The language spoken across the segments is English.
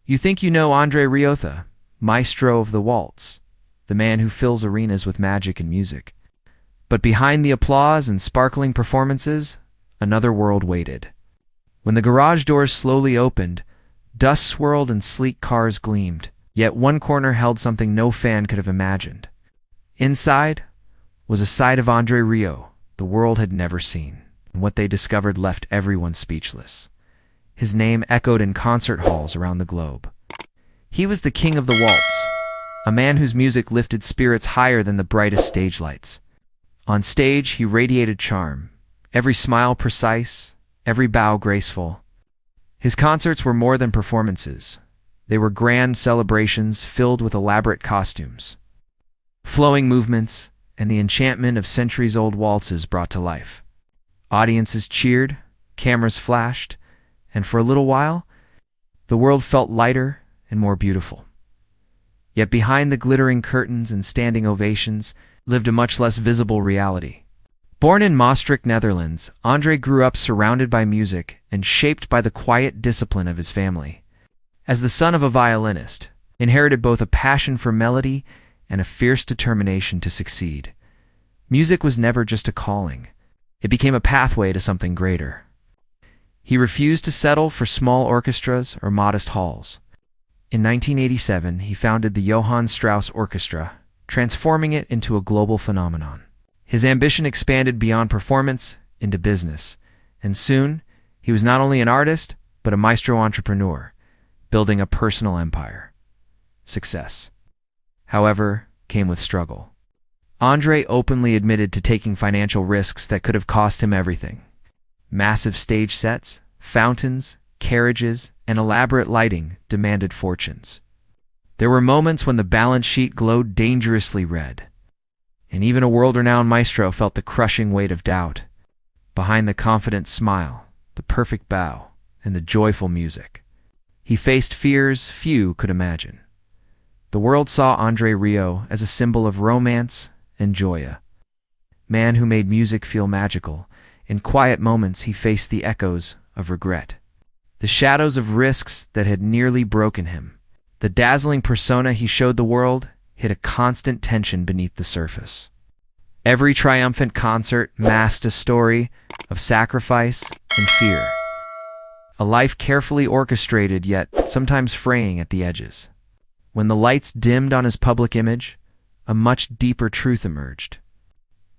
You think you know Andre Rieu, maestro of the waltz, the man who fills arenas with magic and music. But behind the applause and sparkling performances, another world waited. When the garage doors slowly opened, dust swirled and sleek cars gleamed, yet one corner held something no fan could have imagined. Inside was a side of Andre Rieu the world had never seen, and what they discovered left everyone speechless. His name echoed in concert halls around the globe. He was the king of the waltz, a man whose music lifted spirits higher than the brightest stage lights. On stage, he radiated charm, every smile precise, every bow graceful. His concerts were more than performances. They were grand celebrations filled with elaborate costumes, flowing movements, and the enchantment of centuries-old waltzes brought to life. Audiences cheered, cameras flashed, and for a little while, the world felt lighter and more beautiful. Yet behind the glittering curtains and standing ovations lived a much less visible reality. Born in Maastricht, Netherlands, Andre grew up surrounded by music and shaped by the quiet discipline of his family. As the son of a violinist, inherited both a passion for melody and a fierce determination to succeed. Music was never just a calling. It became a pathway to something greater. He refused to settle for small orchestras or modest halls. In 1987, he founded the Johann Strauss Orchestra, transforming it into a global phenomenon. His ambition expanded beyond performance into business, and soon he was not only an artist, but a maestro entrepreneur, building a personal empire. Success, however, came with struggle. Andre openly admitted to taking financial risks that could have cost him everything. Massive stage sets, fountains, carriages, and elaborate lighting demanded fortunes. There were moments when the balance sheet glowed dangerously red, and even a world-renowned maestro felt the crushing weight of doubt. Behind the confident smile, the perfect bow, and the joyful music, he faced fears few could imagine. The world saw Andre Rieu as a symbol of romance and joy, man who made music feel magical. In quiet moments, he faced the echoes of regret, the shadows of risks that had nearly broken him. The dazzling persona he showed the world hid a constant tension beneath the surface. Every triumphant concert masked a story of sacrifice and fear, a life carefully orchestrated yet sometimes fraying at the edges. When the lights dimmed on his public image, a much deeper truth emerged.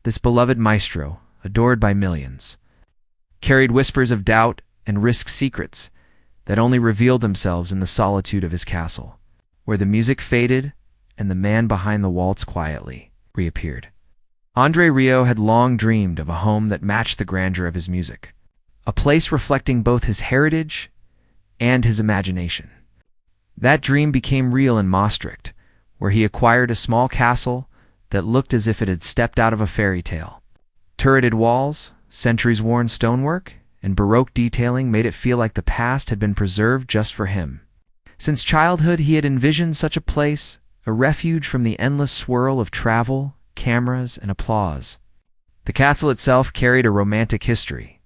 This beloved maestro, adored by millions, carried whispers of doubt and risked secrets that only revealed themselves in the solitude of his castle, where the music faded and the man behind the waltz quietly reappeared. Andre Rieu had long dreamed of a home that matched the grandeur of his music, a place reflecting both his heritage and his imagination. That dream became real in Maastricht, where he acquired a small castle that looked as if it had stepped out of a fairy tale. Turreted walls, centuries-worn stonework, and Baroque detailing made it feel like the past had been preserved just for him. Since childhood, he had envisioned such a place, a refuge from the endless swirl of travel, cameras, and applause. The castle itself carried a romantic history.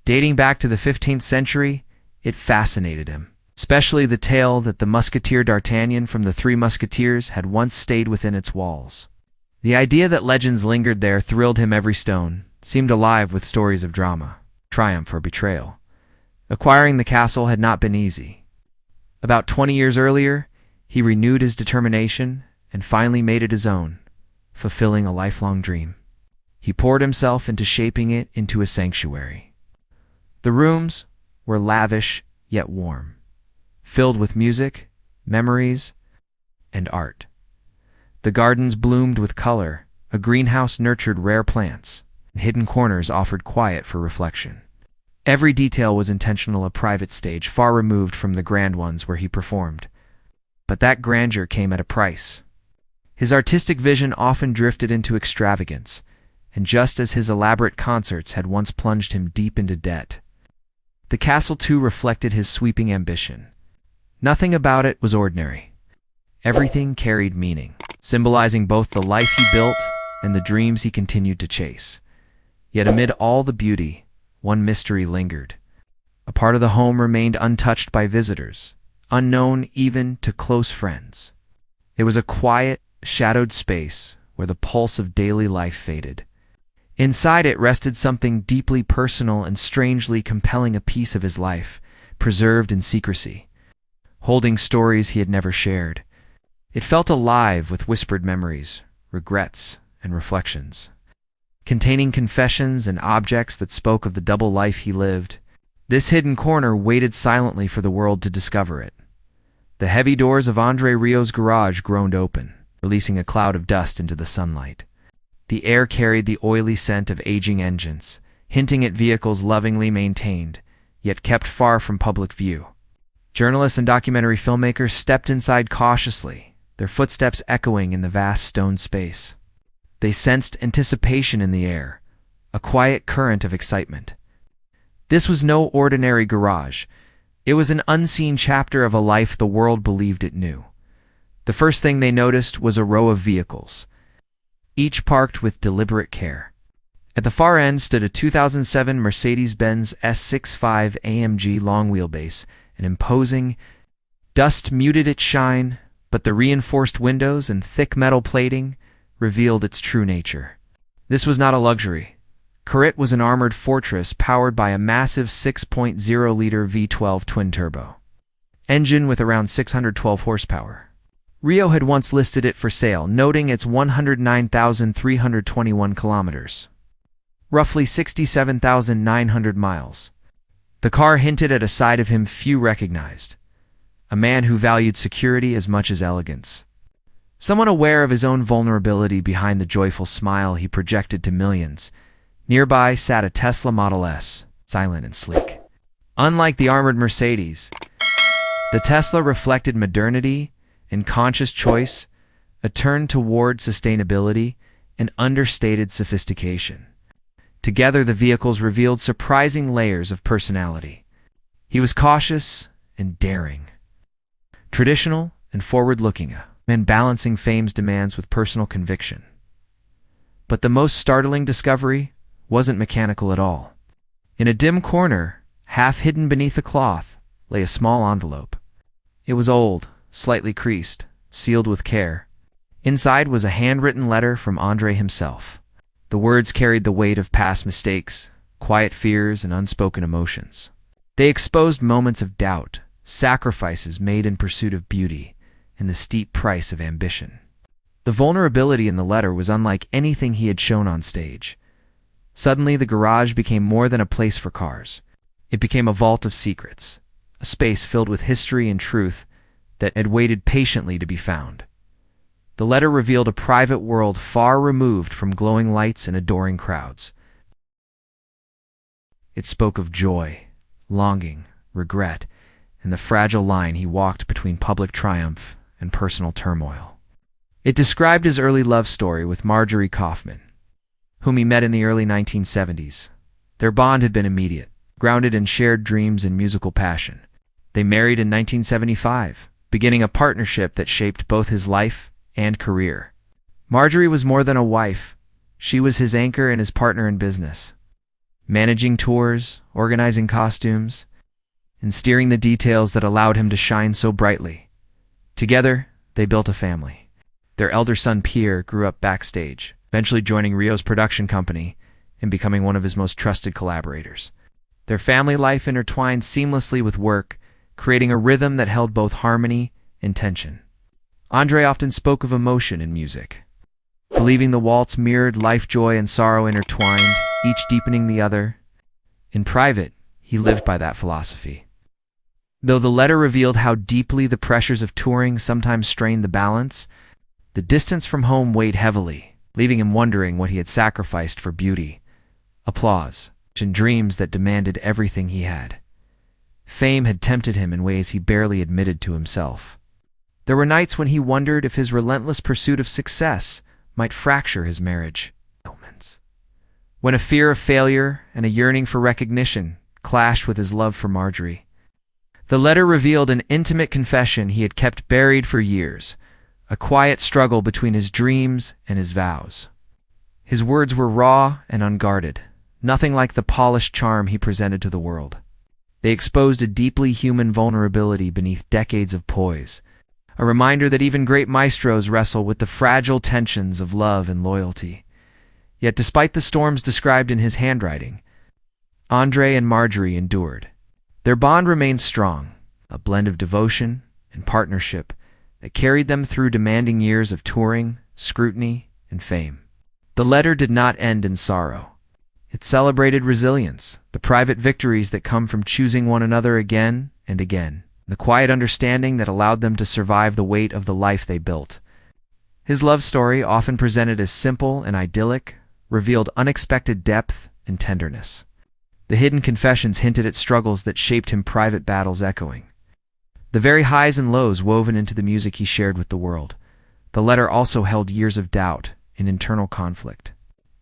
Dating back to the 15th century, it fascinated him, especially the tale that the musketeer D'Artagnan from the Three Musketeers had once stayed within its walls. The idea that legends lingered there thrilled him every stone, seemed alive with stories of drama, triumph, or betrayal. Acquiring the castle had not been easy. About 20 years earlier, he renewed his determination and finally made it his own, fulfilling a lifelong dream. He poured himself into shaping it into a sanctuary. The rooms were lavish yet warm, filled with music, memories, and art. The gardens bloomed with color, a greenhouse nurtured rare plants, and hidden corners offered quiet for reflection. Every detail was intentional, a private stage far removed from the grand ones where he performed. But that grandeur came at a price. His artistic vision often drifted into extravagance, and just as his elaborate concerts had once plunged him deep into debt, the castle too reflected his sweeping ambition. Nothing about it was ordinary. Everything carried meaning, symbolizing both the life he built and the dreams he continued to chase. Yet amid all the beauty, one mystery lingered. A part of the home remained untouched by visitors, unknown even to close friends. It was a quiet, shadowed space where the pulse of daily life faded. Inside it rested something deeply personal and strangely compelling, a piece of his life, preserved in secrecy, holding stories he had never shared. It felt alive with whispered memories, regrets, and reflections, containing confessions and objects that spoke of the double life he lived. This hidden corner waited silently for the world to discover it. The heavy doors of Andre Rieu's garage groaned open, releasing a cloud of dust into the sunlight. The air carried the oily scent of aging engines, hinting at vehicles lovingly maintained, yet kept far from public view. Journalists and documentary filmmakers stepped inside cautiously, their footsteps echoing in the vast stone space. They sensed anticipation in the air, a quiet current of excitement. This was no ordinary garage. It was an unseen chapter of a life the world believed it knew. The first thing they noticed was a row of vehicles, each parked with deliberate care. At the far end stood a 2007 Mercedes-Benz S65 AMG long wheelbase, an imposing. Dust muted its shine, but the reinforced windows and thick metal plating revealed its true nature. This was not a luxury. It was an armored fortress powered by a massive 6.0-liter V12 twin-turbo engine with around 612 horsepower. Rieu had once listed it for sale, noting its 109,321 kilometers, roughly 67,900 miles. The car hinted at a side of him few recognized, a man who valued security as much as elegance. Someone aware of his own vulnerability behind the joyful smile he projected to millions. Nearby sat a Tesla Model S, silent and sleek. Unlike the armored Mercedes, the Tesla reflected modernity and conscious choice, a turn toward sustainability, and understated sophistication. Together, the vehicles revealed surprising layers of personality. He was cautious and daring, traditional and forward-looking, a man balancing fame's demands with personal conviction. But the most startling discovery wasn't mechanical at all. In a dim corner, half hidden beneath a cloth, lay a small envelope. It was old, slightly creased, sealed with care. Inside was a handwritten letter from Andre himself. The words carried the weight of past mistakes, quiet fears, and unspoken emotions. They exposed moments of doubt, sacrifices made in pursuit of beauty, and the steep price of ambition. The vulnerability in the letter was unlike anything he had shown on stage. Suddenly, the garage became more than a place for cars. It became a vault of secrets, a space filled with history and truth that had waited patiently to be found. The letter revealed a private world far removed from glowing lights and adoring crowds. It spoke of joy, longing, regret, and the fragile line he walked between public triumph and personal turmoil. It described his early love story with Marjorie Kaufman, whom he met in the early 1970s. Their bond had been immediate, grounded in shared dreams and musical passion. They married in 1975, beginning a partnership that shaped both his life and career. Marjorie was more than a wife. She was his anchor and his partner in business, managing tours, organizing costumes, and steering the details that allowed him to shine so brightly. Together, they built a family. Their elder son, Pierre, grew up backstage, eventually joining Rieu's production company and becoming one of his most trusted collaborators. Their family life intertwined seamlessly with work, creating a rhythm that held both harmony and tension. Andre often spoke of emotion in music, believing the waltz mirrored life, joy and sorrow intertwined, each deepening the other. In private, he lived by that philosophy. Though the letter revealed how deeply the pressures of touring sometimes strained the balance, the distance from home weighed heavily, leaving him wondering what he had sacrificed for beauty, applause, and dreams that demanded everything he had. Fame had tempted him in ways he barely admitted to himself. There were nights when he wondered if his relentless pursuit of success might fracture his marriage. When a fear of failure and a yearning for recognition clashed with his love for Marjorie. The letter revealed an intimate confession he had kept buried for years, a quiet struggle between his dreams and his vows. His words were raw and unguarded, nothing like the polished charm he presented to the world. They exposed a deeply human vulnerability beneath decades of poise, a reminder that even great maestros wrestle with the fragile tensions of love and loyalty. Yet despite the storms described in his handwriting, Andre and Marjorie endured. Their bond remained strong, a blend of devotion and partnership that carried them through demanding years of touring, scrutiny, and fame. The letter did not end in sorrow. It celebrated resilience, the private victories that come from choosing one another again and again, the quiet understanding that allowed them to survive the weight of the life they built. His love story, often presented as simple and idyllic, revealed unexpected depth and tenderness. The hidden confessions hinted at struggles that shaped him, private battles echoing the very highs and lows woven into the music he shared with the world. The letter also held years of doubt and internal conflict.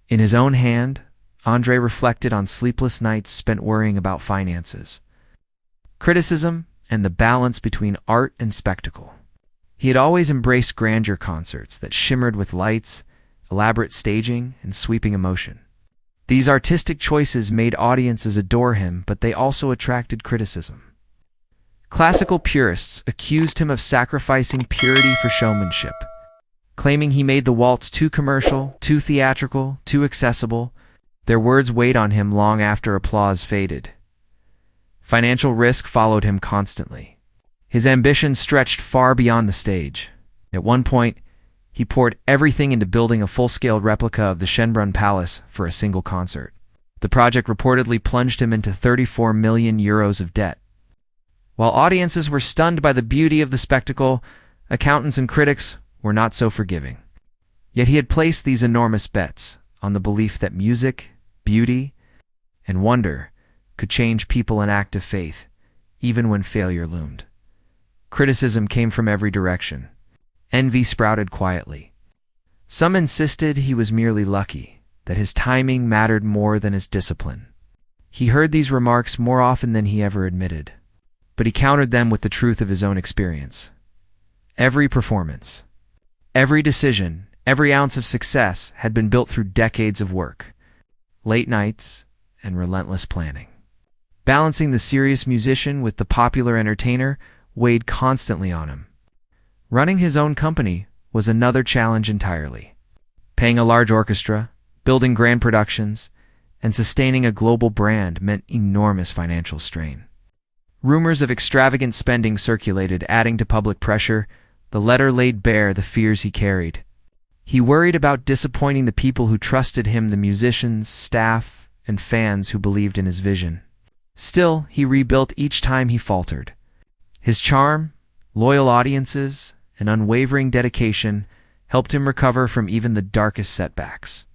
In his own hand, Andre reflected on sleepless nights spent worrying about finances, criticism, and the balance between art and spectacle. He had always embraced grandeur concerts that shimmered with lights, elaborate staging, and sweeping emotion. These artistic choices made audiences adore him, but they also attracted criticism. Classical purists accused him of sacrificing purity for showmanship, claiming he made the waltz too commercial, too theatrical, too accessible. Their words weighed on him long after applause faded. Financial risk followed him constantly. His ambition stretched far beyond the stage. At one point, he poured everything into building a full-scale replica of the Schönbrunn Palace for a single concert. The project reportedly plunged him into 34 million euros of debt. While audiences were stunned by the beauty of the spectacle, accountants and critics were not so forgiving. Yet he had placed these enormous bets on the belief that music, beauty, and wonder could change people in act of faith, even when failure loomed. Criticism came from every direction. Envy sprouted quietly. Some insisted he was merely lucky, that his timing mattered more than his discipline. He heard these remarks more often than he ever admitted, but he countered them with the truth of his own experience. Every performance, every decision, every ounce of success had been built through decades of work, late nights, and relentless planning. Balancing the serious musician with the popular entertainer weighed constantly on him. Running his own company was another challenge entirely. Paying a large orchestra, building grand productions, and sustaining a global brand meant enormous financial strain. Rumors of extravagant spending circulated, adding to public pressure. The letter laid bare the fears he carried. He worried about disappointing the people who trusted him, the musicians, staff, and fans who believed in his vision. Still, he rebuilt each time he faltered. His charm, loyal audiences, and unwavering dedication helped him recover from even the darkest setbacks.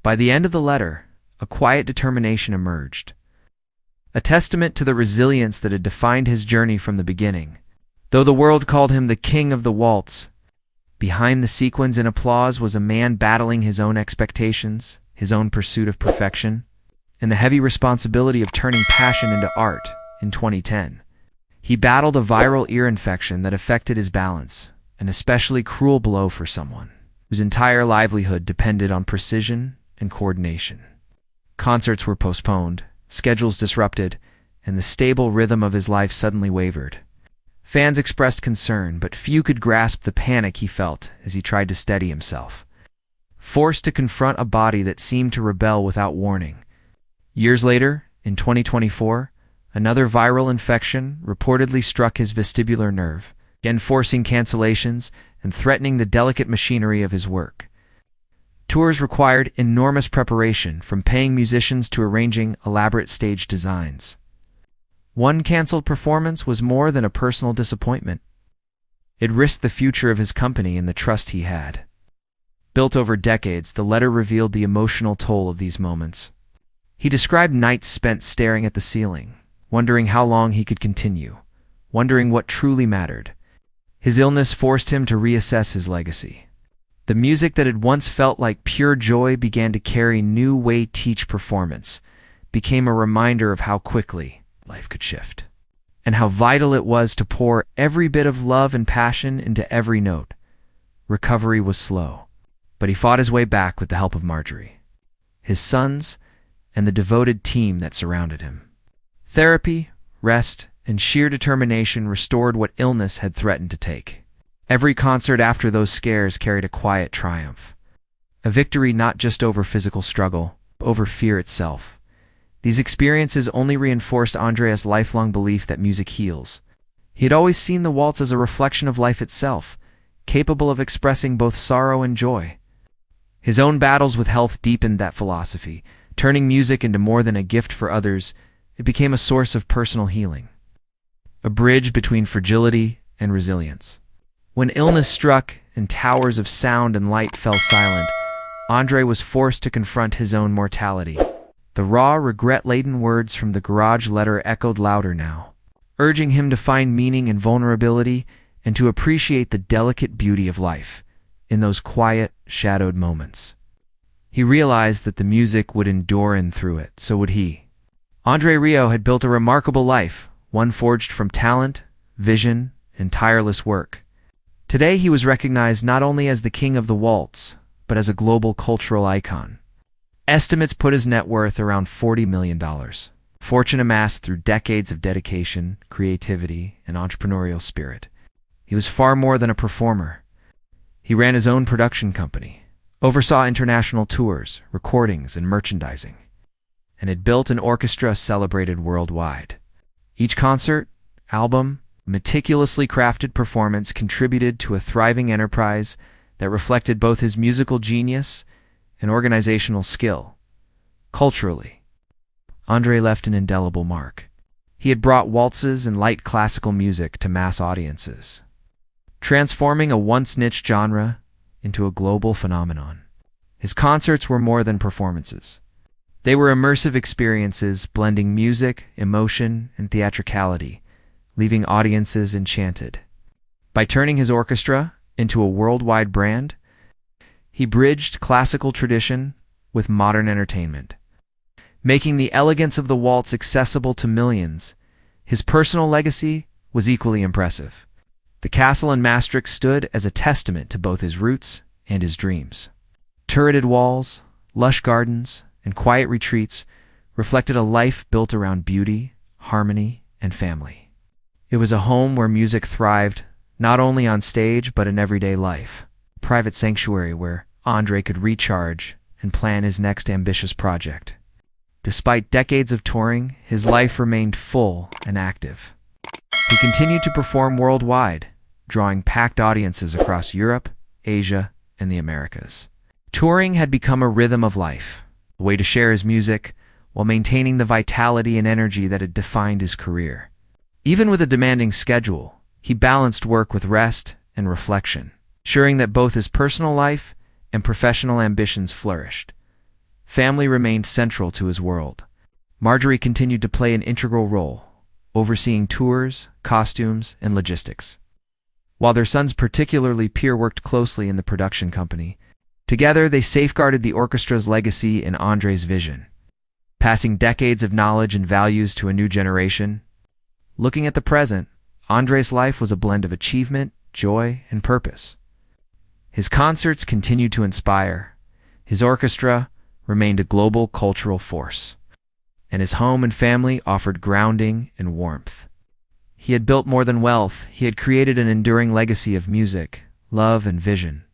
By the end of the letter, a quiet determination emerged, a testament to the resilience that had defined his journey from the beginning. Though the world called him the king of the waltz, behind the sequins and applause was a man battling his own expectations, his own pursuit of perfection, and the heavy responsibility of turning passion into art. In 2010, he battled a viral ear infection that affected his balance, an especially cruel blow for someone whose entire livelihood depended on precision and coordination. Concerts were postponed, schedules disrupted, and the stable rhythm of his life suddenly wavered. Fans expressed concern, but few could grasp the panic he felt as he tried to steady himself, forced to confront a body that seemed to rebel without warning. Years later, in 2024, another viral infection reportedly struck his vestibular nerve, again forcing cancellations and threatening the delicate machinery of his work. Tours required enormous preparation, from paying musicians to arranging elaborate stage designs. One canceled performance was more than a personal disappointment. It risked the future of his company and the trust he had. Built over decades, the letter revealed the emotional toll of these moments. He described nights spent staring at the ceiling, wondering how long he could continue, wondering what truly mattered. His illness forced him to reassess his legacy. The music that had once felt like pure joy began to carry new weight. Each performance became a reminder of how quickly life could shift, and how vital it was to pour every bit of love and passion into every note. Recovery was slow, but he fought his way back with the help of Marjorie, his sons, and the devoted team that surrounded him. Therapy, rest, and sheer determination restored what illness had threatened to take. Every concert after those scares carried a quiet triumph. A victory not just over physical struggle, but over fear itself. These experiences only reinforced Andre's lifelong belief that music heals. He had always seen the waltz as a reflection of life itself, capable of expressing both sorrow and joy. His own battles with health deepened that philosophy. Turning music into more than a gift for others, it became a source of personal healing, a bridge between fragility and resilience. When illness struck and towers of sound and light fell silent, Andre was forced to confront his own mortality. The raw, regret-laden words from the garage letter echoed louder now, urging him to find meaning in vulnerability and to appreciate the delicate beauty of life in those quiet, shadowed moments. He realized that the music would endure, and through it, so would he. Andre Rieu had built a remarkable life, one forged from talent, vision, and tireless work. Today he was recognized not only as the king of the waltz, but as a global cultural icon. Estimates put his net worth around $40 million, fortune amassed through decades of dedication, creativity, and entrepreneurial spirit. He was far more than a performer. He ran his own production company, oversaw international tours, recordings, and merchandising, and had built an orchestra celebrated worldwide. Each concert, album, meticulously crafted performance contributed to a thriving enterprise that reflected both his musical genius and organizational skill. Culturally, Andre left an indelible mark. He had brought waltzes and light classical music to mass audiences, transforming a once niche genre into a global phenomenon. His concerts were more than performances. They were immersive experiences blending music, emotion, and theatricality, leaving audiences enchanted. By turning his orchestra into a worldwide brand, he bridged classical tradition with modern entertainment, making the elegance of the waltz accessible to millions. His personal legacy was equally impressive. The castle in Maastricht stood as a testament to both his roots and his dreams. Turreted walls, lush gardens, and quiet retreats reflected a life built around beauty, harmony, and family. It was a home where music thrived, not only on stage but in everyday life, a private sanctuary where Andre could recharge and plan his next ambitious project. Despite decades of touring, his life remained full and active. He continued to perform worldwide, drawing packed audiences across Europe, Asia, and the Americas. Touring had become a rhythm of life, a way to share his music while maintaining the vitality and energy that had defined his career. Even with a demanding schedule, he balanced work with rest and reflection, ensuring that both his personal life and professional ambitions flourished. Family remained central to his world. Marjorie continued to play an integral role, overseeing tours, costumes, and logistics, while their sons, particularly Pierre, worked closely in the production company. Together, they safeguarded the orchestra's legacy and Andre's vision, passing decades of knowledge and values to a new generation. Looking at the present, Andre's life was a blend of achievement, joy, and purpose. His concerts continued to inspire, his orchestra remained a global cultural force, and his home and family offered grounding and warmth. He had built more than wealth, he had created an enduring legacy of music, love, and vision.